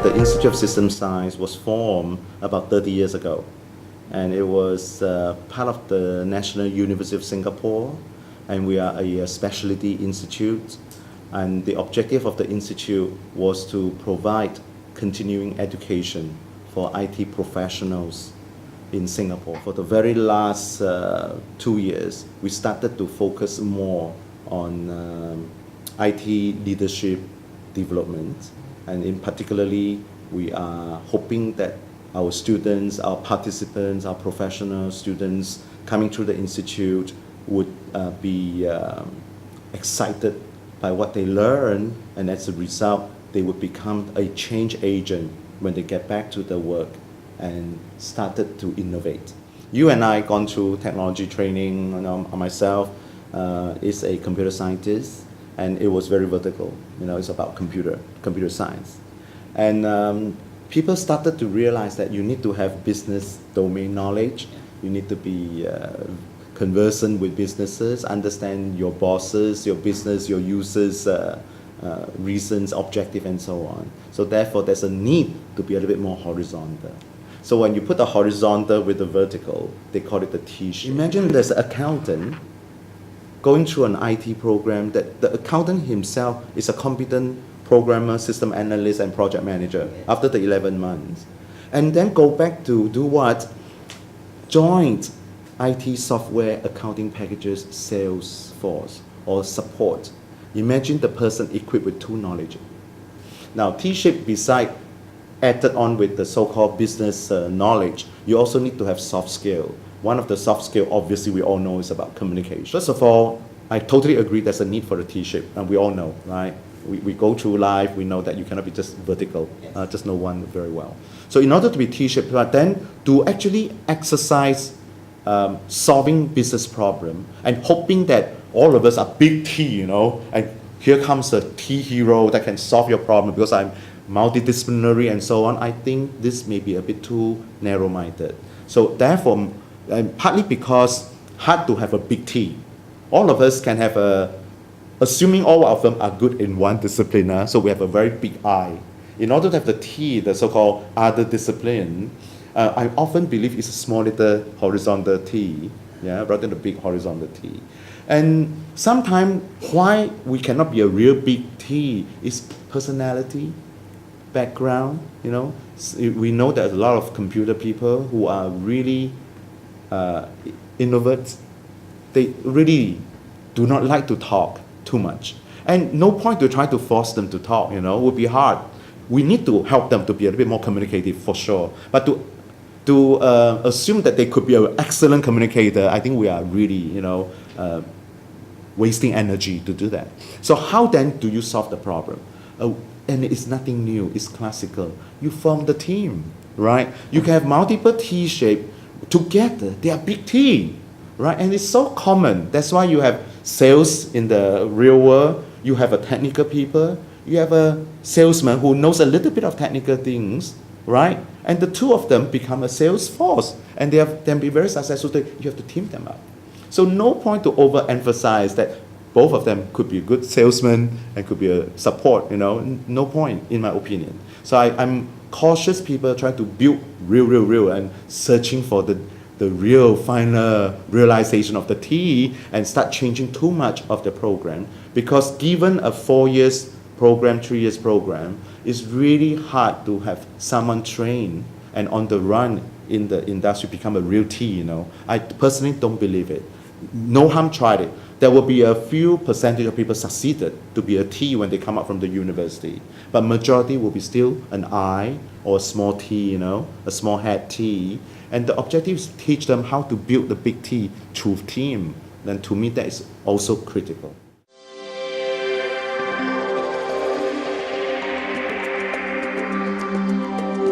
The Institute of System Science was formed about 30 years ago, and it was part of the National University of Singapore, and we are a specialty institute. And the objective of the institute was to provide continuing education for IT professionals in Singapore. For the very last 2 years, we started to focus more on IT leadership development, and in particularly, we are hoping that our students, our participants, our professional students coming through the institute would be excited by what they learn, and as a result, they would become a change agent when they get back to the work and started to innovate. You and I gone through technology training. Myself is a computer scientist, and it was very vertical. It's about computer science. And people started to realize that you need to have business domain knowledge. You need to be conversant with businesses, understand your bosses, your business, your users' reasons, objective, and so on. So therefore, there's a need to be a little bit more horizontal. So when you put the horizontal with the vertical, they call it the T-shape. Imagine there's an accountant going through an IT program that the accountant himself is a competent programmer, system analyst, and project manager after the 11 months. And then go back to do what? Joint IT software accounting packages sales force or support. Imagine the person equipped with two knowledge. Now, T-shape beside added on with the so-called business knowledge, you also need to have soft skill. One of the soft skill, obviously, we all know is about communication. First of all, I totally agree there's a need for a T-shape, and we all know, right? We go through life, we know that you cannot be just vertical, just know one very well. So in order to be T-shaped, but then to actually exercise solving business problem and hoping that all of us are big T, and here comes a T hero that can solve your problem because I'm multidisciplinary and so on, I think this may be a bit too narrow-minded. So therefore, partly because hard to have a big T. All of us can have assuming all of them are good in one discipline, so we have a very big I. In order to have the T, the so-called other discipline, I often believe it's a small little horizontal T, rather than a big horizontal T. And sometimes why we cannot be a real big T is personality, background. We know that a lot of computer people who are really introverts, they really do not like to talk too much. And no point to try to force them to talk, would be hard. We need to help them to be a little bit more communicative for sure. But to assume that they could be an excellent communicator, I think we are really, wasting energy to do that. So how then do you solve the problem? And it's nothing new, it's classical. You form the team, right? You can have multiple T-shape together, they are big T, right? And it's so common. That's why you have sales in the real world, you have a technical people, you have a salesman who knows a little bit of technical things, right? And the two of them become a sales force, and they can be very successful. You have to team them up. So no point to overemphasize that both of them could be a good salesman and could be a support, no point in my opinion. So I'm cautious people trying to build real and searching for the real final realization of the T and start changing too much of the program, because given a 4 years program, 3 years program, it's really hard to have someone trained and on the run in the industry become a real T, I personally don't believe it. No harm tried it. There will be a few percentage of people succeeded to be a T when they come out from the university, but majority will be still an I or a small T, a small head T. And the objective is to teach them how to build the big T through team. Then to me, that is also critical.